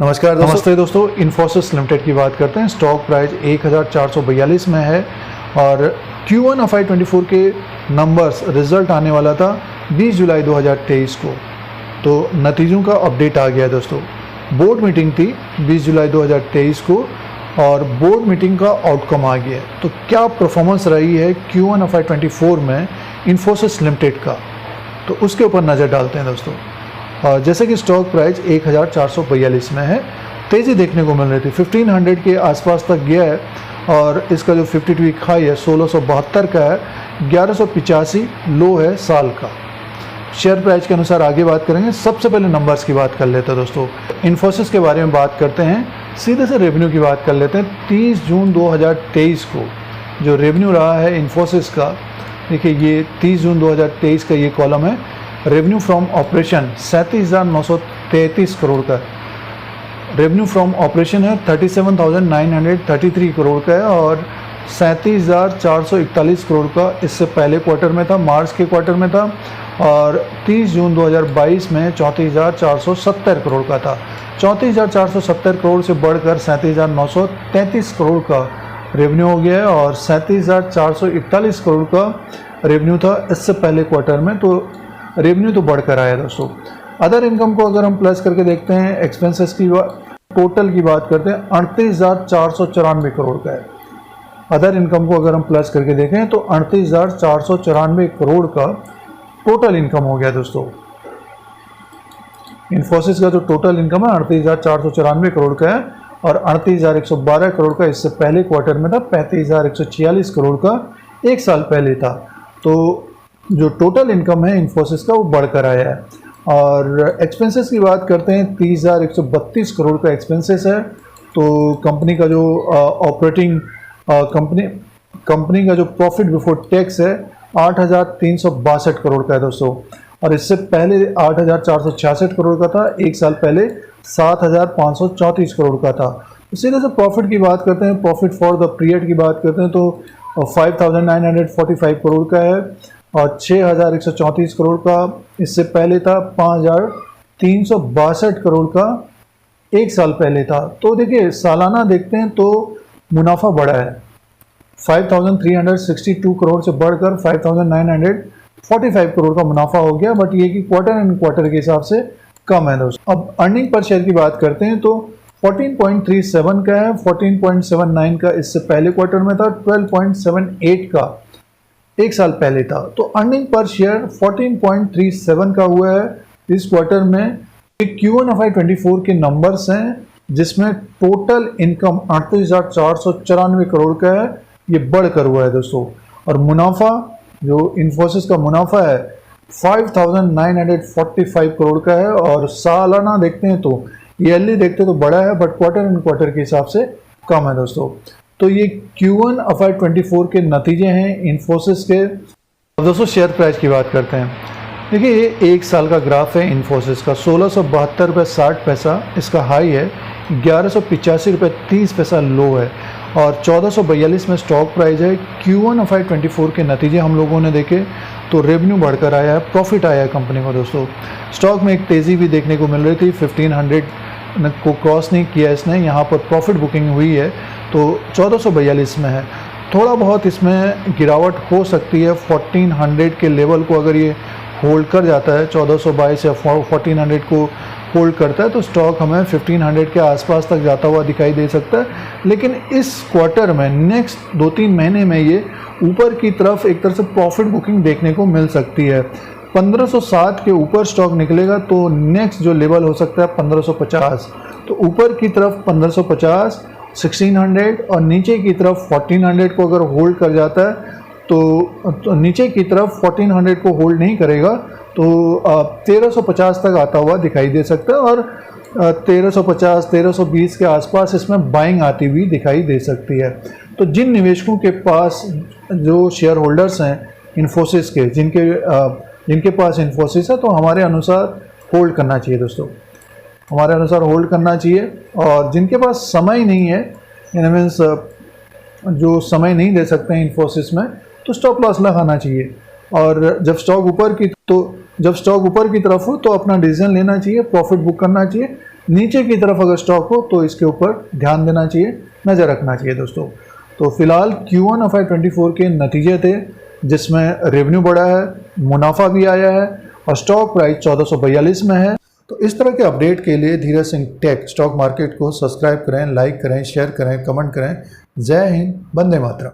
नमस्कार दोस्तों। नमस्ते दोस्तों, इन्फोसिस लिमिटेड की बात करते हैं। स्टॉक प्राइस 1442 में है और Q1 FY24 के नंबर्स रिजल्ट आने वाला था 20 जुलाई 2023 को। तो नतीजों का अपडेट आ गया दोस्तों। बोर्ड मीटिंग थी 20 जुलाई 2023 को और बोर्ड मीटिंग का आउटकम आ गया। तो क्या परफॉर्मेंस रही है Q1 FY24 में इन्फोसिस लिमिटेड का, तो उसके ऊपर नज़र डालते हैं दोस्तों। जैसे कि स्टॉक प्राइस 1442 में है, तेज़ी देखने को मिल रही थी, 1500 के आसपास तक गया है और इसका जो 52 वीक हाई है 1672 का है, 1185 लो है साल का। शेयर प्राइस के अनुसार आगे बात करेंगे। सबसे पहले नंबर्स की बात कर लेते हैं दोस्तों। इन्फोसिस के बारे में बात करते हैं, सीधे से रेवेन्यू की बात कर लेते हैं। 30 जून 2023 को जो रेवेन्यू रहा है इन्फोसिस का, देखिए ये 30 जून 2023 का ये कॉलम है। रेवेन्यू फ्रॉम ऑपरेशन 37,933 करोड़ का रेवेन्यू फ्रॉम ऑपरेशन है, 37,933 करोड़ का है और 37,441 करोड़ का इससे पहले क्वार्टर में था, मार्च के क्वार्टर में था। और 30 जून 2022 में 34,470 करोड़ का था। 34,470 करोड़ से बढ़कर 37,933 करोड़ का रेवेन्यू हो गया है और 37,441 करोड़ का रेवेन्यू था इससे पहले क्वार्टर में। तो रेवेन्यू तो बढ़कर आया दोस्तों। अदर इनकम को अगर हम प्लस करके देखते हैं, एक्सपेंसेस की टोटल की बात करते हैं, 38,494 करोड़ का है। अदर इनकम को अगर हम प्लस करके देखें तो 38,494 करोड़ का टोटल इनकम हो गया दोस्तों। इन्फोसिस का जो टोटल इनकम है 38,494 करोड़ का है और 38,112 करोड़ का इससे पहले क्वार्टर में था, 35,146 करोड़ का एक साल पहले था। तो जो टोटल इनकम है इन्फोसिस का वो बढ़कर आया है। और एक्सपेंसेस की बात करते हैं, 30,132 करोड़ का एक्सपेंसेस है। तो कंपनी का जो ऑपरेटिंग कंपनी का जो प्रॉफिट बिफोर टैक्स है 8,362 करोड़ का है दोस्तों। और इससे पहले 8,466 करोड़ का था, एक साल पहले 7,534 करोड़ का था। इसी तरह से प्रॉफिट की बात करते हैं, प्रॉफिट फॉर द पीरियड की बात करते हैं तो 5,945 करोड़ का है और 6,134 करोड़ का इससे पहले था, 5,362 करोड़ का एक साल पहले था। तो देखिए सालाना देखते हैं तो मुनाफा बढ़ा है, 5,362 करोड़ से बढ़कर 5,945 करोड़ का मुनाफा हो गया। बट ये कि क्वार्टर एंड क्वार्टर के हिसाब से कम है दोस्तों। अब अर्निंग पर शेयर की बात करते हैं तो 14.37 का है, 14.79 का इससे पहले क्वार्टर में था, 12.78 का एक साल पहले था। तो अर्निंग पर शेयर 14.37 का हुआ है इस क्वार्टर में। Q1 FY24 के नंबर्स हैं जिसमें टोटल इनकम 38,494 करोड़ का है, ये बढ़कर हुआ है दोस्तों। और मुनाफा जो इन्फोसिस का मुनाफा है 5,945 करोड़ का है और सालाना देखते हैं तो ईयरली देखते तो बड़ा है, बट क्वार्टर एंड क्वार्टर के हिसाब से कम है दोस्तों। तो ये Q1 FY24 के नतीजे हैं इन्फोसिस के। अब दोस्तों शेयर प्राइस की बात करते हैं। देखिए ये एक साल का ग्राफ है इन्फोसिस का, 1672 रुपये 60 पैसा इसका हाई है, 1185 रुपये 30 पैसा लो है और 1442 में स्टॉक प्राइस है। Q1 FY24 के नतीजे हम लोगों ने देखे तो रेवेन्यू बढ़कर आया है, प्रॉफिट आया है कंपनी को दोस्तों। स्टॉक में एक तेज़ी भी देखने को मिल रही थी, 1500 को क्रॉस नहीं किया इसने, यहाँ पर प्रॉफिट बुकिंग हुई है तो 1442 में है। थोड़ा बहुत इसमें गिरावट हो सकती है, 1400 के लेवल को अगर ये होल्ड कर जाता है, 1422 या 1400 को होल्ड करता है तो स्टॉक हमें 1500 के आसपास तक जाता हुआ दिखाई दे सकता है। लेकिन इस क्वार्टर में नेक्स्ट 2-3 महीने में ये ऊपर की तरफ एक तरह से प्रॉफिट बुकिंग देखने को मिल सकती है। 1507 के ऊपर स्टॉक निकलेगा तो नेक्स्ट जो लेवल हो सकता है 1550। तो ऊपर की तरफ 1550, 1600 और नीचे की तरफ 1400 को अगर होल्ड कर जाता है तो नीचे की तरफ 1400 को होल्ड नहीं करेगा तो 1350 तक आता हुआ दिखाई दे सकता है और 1350, 1320 के आसपास इसमें बाइंग आती हुई दिखाई दे सकती है। तो जिन निवेशकों के पास जो शेयर होल्डर्स हैं इन्फोसिस के, जिनके पास इन्फोसिस है तो हमारे अनुसार होल्ड करना चाहिए दोस्तों, हमारे अनुसार होल्ड करना चाहिए। और जिनके पास समय नहीं है, इन मीन्स जो समय नहीं दे सकते हैं इन्फोसिस में, तो स्टॉप लॉस लगाना चाहिए। और जब स्टॉक ऊपर की तरफ हो तो अपना डिसीजन लेना चाहिए, प्रॉफिट बुक करना चाहिए। नीचे की तरफ अगर स्टॉक हो तो इसके ऊपर ध्यान देना चाहिए, नज़र रखना चाहिए दोस्तों। तो फिलहाल Q1 FY24 के नतीजे थे जिसमें रेवेन्यू बढ़ा है, मुनाफा भी आया है और स्टॉक प्राइस 1442 में है। तो इस तरह के अपडेट के लिए Dheeraj Singh take stock market को सब्सक्राइब करें, लाइक करें, शेयर करें, कमेंट करें। जय हिंद, वंदे मातरम।